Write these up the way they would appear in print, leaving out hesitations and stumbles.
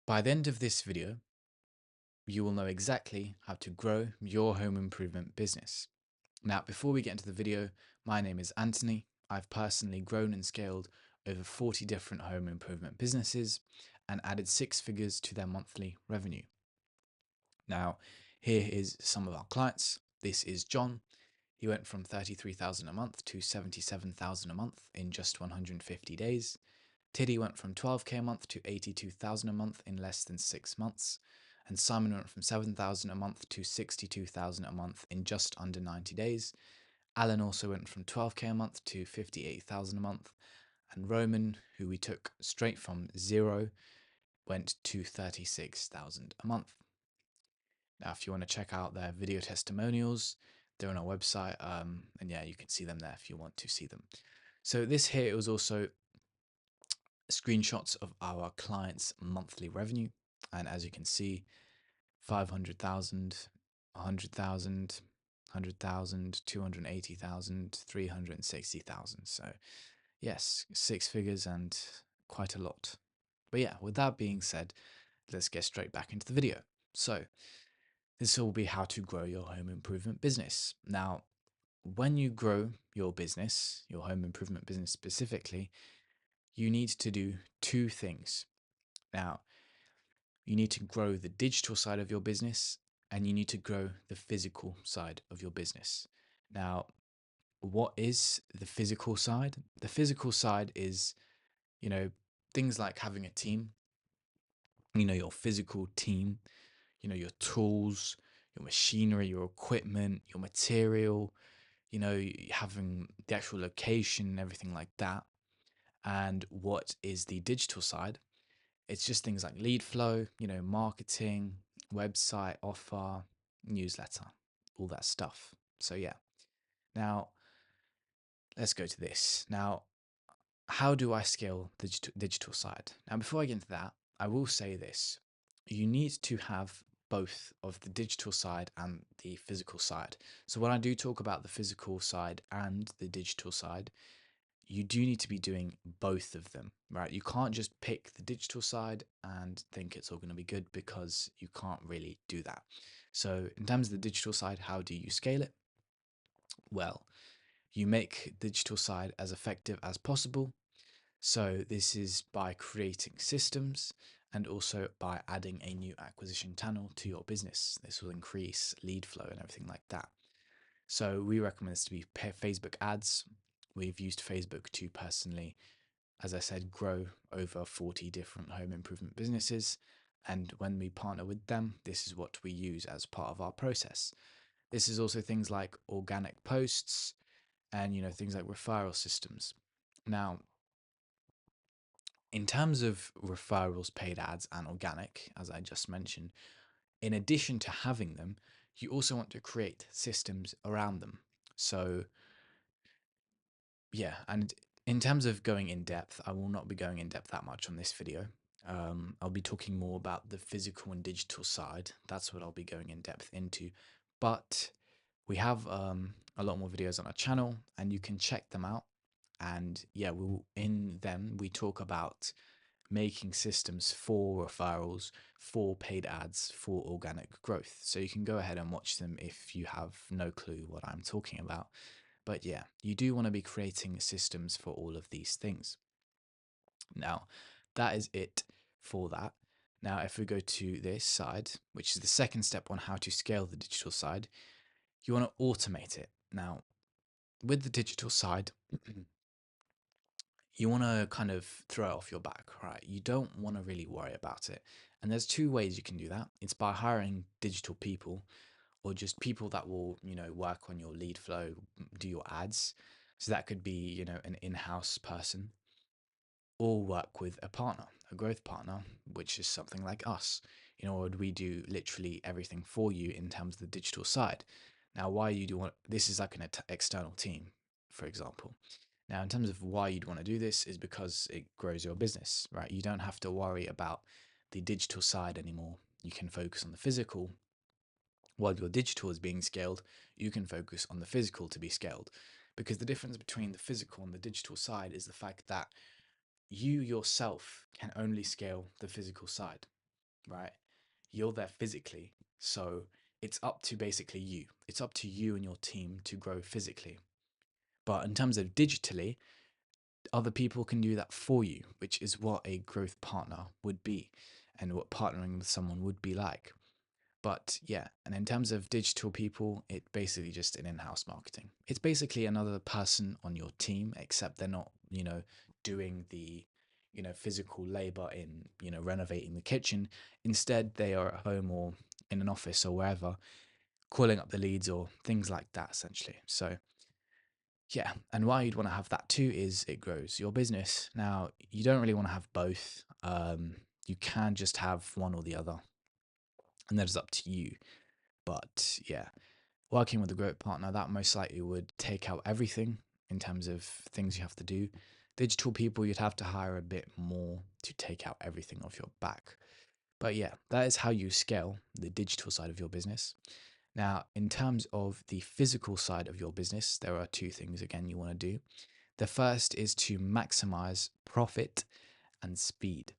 By the end of this video, you will know exactly how to grow your home improvement business. Now, before we get into the video, my name is Anthony. I've personally grown and scaled over 40 different home improvement businesses and added six figures to their monthly revenue. Now, here is some of our clients. This is John. He went from 33,000 a month to 77,000 a month in just 150 days. Tiddy went from 12k a month to 82,000 a month in less than 6 months, and Simon went from 7,000 a month to 62,000 a month in just under 90 days. Alan also went from 12k a month to 58,000 a month, and Roman, who we took straight from zero, went to 36,000 a month. Now, if you want to check out their video testimonials, they're on our website, and yeah, you can see them there if you want to see them. So this here was also screenshots of our clients' monthly revenue, and as you can see, 500,000, 100,000, 100,000, 280,000, 360,000. So yes, six figures and quite a lot. But yeah, with that being said, let's get straight back into the video. So this will be how to grow your home improvement business. Now, when you grow your business, your home improvement business specifically, you need to do two things. Now, you need to grow the digital side of your business and you need to grow the physical side of your business. Now, what is the physical side? The physical side is, things like having a team, your physical team, your tools, your machinery, your equipment, your material, having the actual location and everything like that. And what is the digital side? It's just things like lead flow, marketing, website, offer, newsletter, all that stuff. So yeah. Now, let's go to this. Now, how do I scale the digital side? Now, before I get into that, I will say this. You need to have both of the digital side and the physical side. So when I do talk about the physical side and the digital side, you do need to be doing both of them, right? You can't just pick the digital side and think it's all going to be good, because you can't really do that. So in terms of the digital side, how do you scale it? Well, you make digital side as effective as possible. So this is by creating systems and also by adding a new acquisition channel to your business. This will increase lead flow and everything like that. So we recommend this to be Facebook ads. We've used Facebook to personally, as I said, grow over 40 different home improvement businesses. And when we partner with them, this is what we use as part of our process. This is also things like organic posts and, things like referral systems. Now, in terms of referrals, paid ads, and organic, as I just mentioned, in addition to having them, you also want to create systems around them. So yeah, and in terms of going in depth, I will not be going in depth that much on this video. I'll be talking more about the physical and digital side. That's what I'll be going in depth into. But we have a lot more videos on our channel, and you can check them out. And yeah, in them we talk about making systems for referrals, for paid ads, for organic growth. So you can go ahead and watch them if you have no clue what I'm talking about. But yeah, you do want to be creating systems for all of these things. Now, that is it for that. Now, if we go to this side, which is the second step on how to scale the digital side, you want to automate it. Now, with the digital side, you want to kind of throw it off your back, right? You don't want to really worry about it. And there's two ways you can do that. It's by hiring digital people, or just people that will, work on your lead flow, do your ads. So that could be, an in-house person, or work with a partner, a growth partner, which is something like us. Would we do literally everything for you in terms of the digital side? Now, why you do want this is like an external team, for example. Now, in terms of why you'd want to do this is because it grows your business, right? You don't have to worry about the digital side anymore. You can focus on the physical. While your digital is being scaled, you can focus on the physical to be scaled. Because the difference between the physical and the digital side is the fact that you yourself can only scale the physical side. right? You're there physically. So it's up to basically you. It's up to you and your team to grow physically. But in terms of digitally, other people can do that for you, which is what a growth partner would be and what partnering with someone would be like. But yeah, and in terms of digital people, it's basically just an in-house marketing. It's basically another person on your team, except they're not, doing the, physical labor in, renovating the kitchen. Instead, they are at home or in an office or wherever, calling up the leads or things like that, essentially. So yeah, and why you'd want to have that too is it grows your business. Now, you don't really want to have both. You can just have one or the other, and that is up to you. But yeah, working with a growth partner, that most likely would take out everything in terms of things you have to do. Digital people, you'd have to hire a bit more to take out everything off your back. But yeah, that is how you scale the digital side of your business. Now, in terms of the physical side of your business, there are two things again you want to do. The first is to maximize profit and speed.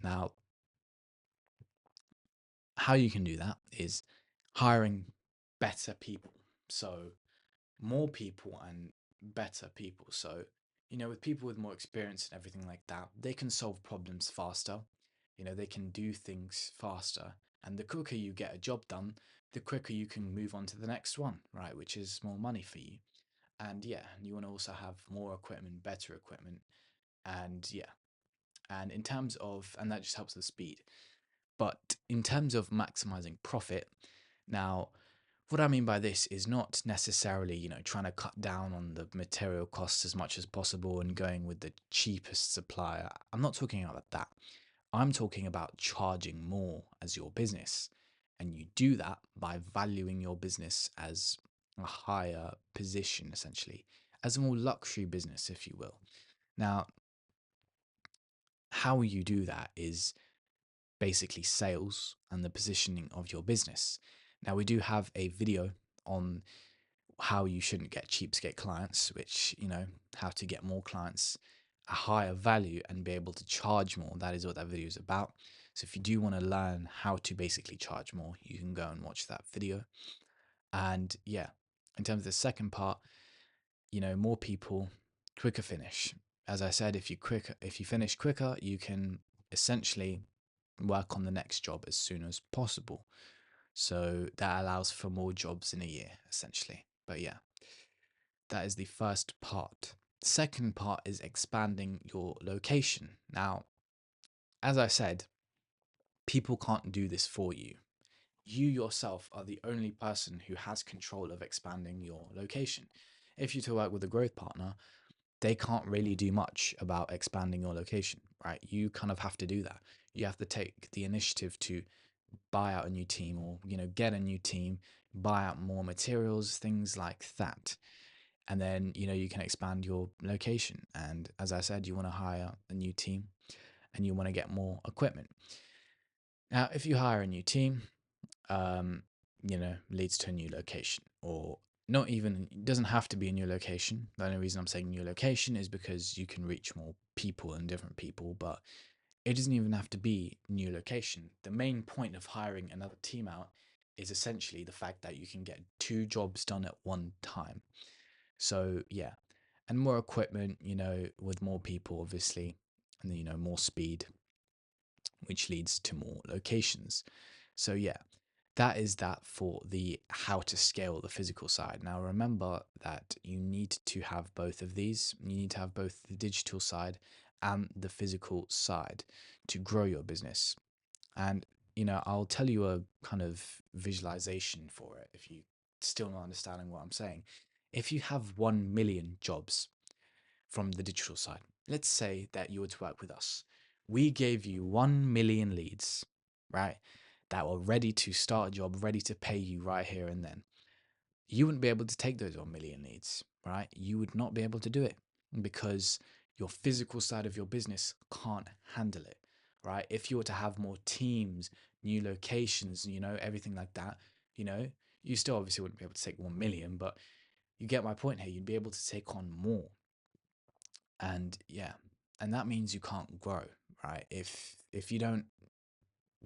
Now, how you can do that is hiring better people. So, more people and better people. So, with people with more experience and everything like that, they can solve problems faster. They can do things faster. And the quicker you get a job done, the quicker you can move on to the next one, right? Which is more money for you. And yeah, you want to also have more equipment, better equipment. And yeah, and in terms of, and that just helps with speed. But in terms of maximizing profit, now what I mean by this is not necessarily, trying to cut down on the material costs as much as possible and going with the cheapest supplier. I'm not talking about that. I'm talking about charging more as your business. And you do that by valuing your business as a higher position, essentially, as a more luxury business, if you will. Now, how you do that is basically sales and the positioning of your business. Now, we do have a video on how you shouldn't get cheapskate clients, which, how to get more clients a higher value and be able to charge more. That is what that video is about. So if you do want to learn how to basically charge more, you can go and watch that video. And yeah, in terms of the second part, more people, quicker finish. As I said, if you finish quicker, you can essentially work on the next job as soon as possible. So that allows for more jobs in a year, essentially. But yeah, that is the first part. Second part is expanding your location. Now, as I said, people can't do this for you. You yourself are the only person who has control of expanding your location. If you to work with a growth partner, they can't really do much about expanding your location, right? You kind of have to do that. You have to take the initiative to buy out a new team or, get a new team, buy out more materials, things like that. And then, you can expand your location. And as I said, you want to hire a new team and you want to get more equipment. Now, if you hire a new team, um, leads to a new location or not even, it doesn't have to be a new location. The only reason I'm saying new location is because you can reach more people and different people, but it doesn't even have to be new location. The main point of hiring another team out is essentially the fact that you can get two jobs done at one time. So yeah, and more equipment, with more people, obviously, and more speed, which leads to more locations. So yeah, that is that for the how to scale the physical side. Now remember that you need to have both of these. You need to have both the digital side and the physical side to grow your business. And I'll tell you a kind of visualization for it if you still not understanding what I'm saying. If you have 1 million jobs from the digital side, let's say that you were to work with us. We gave you 1 million leads, right? That were ready to start a job, ready to pay you right here and then. You wouldn't be able to take those 1 million leads, right? You would not be able to do it because your physical side of your business can't handle it, right? If you were to have more teams, new locations, everything like that, you still obviously wouldn't be able to take 1 million, but you get my point here. You'd be able to take on more. And yeah, and that means you can't grow, right? If you don't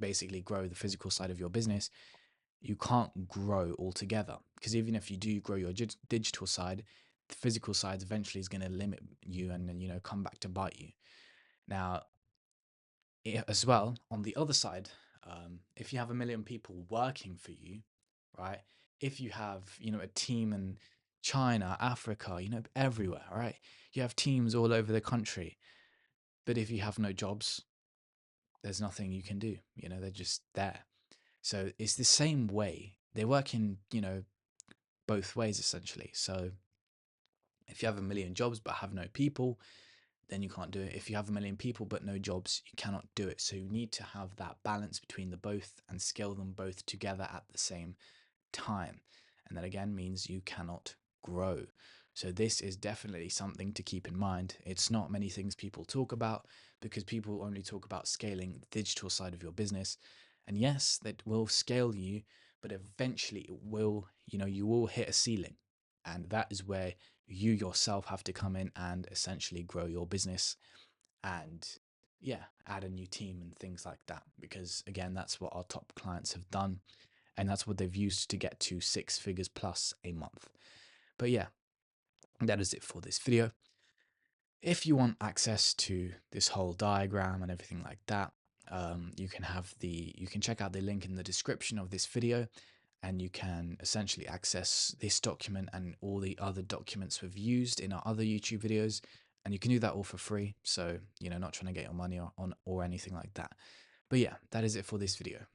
basically grow the physical side of your business, you can't grow altogether. Because even if you do grow your digital side, the physical side eventually is going to limit you and then, come back to bite you. Now, as well, on the other side, if you have 1 million people working for you, right? If you have, a team in China, Africa, everywhere, right? You have teams all over the country. But if you have no jobs, there's nothing you can do. They're just there. So it's the same way. They work in, both ways essentially. So if you have 1 million jobs but have no people, then you can't do it. If you have 1 million people but no jobs, you cannot do it. So you need to have that balance between the both and scale them both together at the same time. And that again means you cannot grow. So this is definitely something to keep in mind. It's not many things people talk about because people only talk about scaling the digital side of your business. And yes, that will scale you, but eventually it will, you will hit a ceiling. And that is where you yourself have to come in and essentially grow your business and yeah, add a new team and things like that. Because again, that's what our top clients have done. And that's what they've used to get to 6 figures plus a month. But yeah, that is it for this video. If you want access to this whole diagram and everything like that, you can check out the link in the description of this video, and you can essentially access this document and all the other documents we've used in our other YouTube videos, and you can do that all for free. So, not trying to get your money on or anything like that. But yeah, that is it for this video.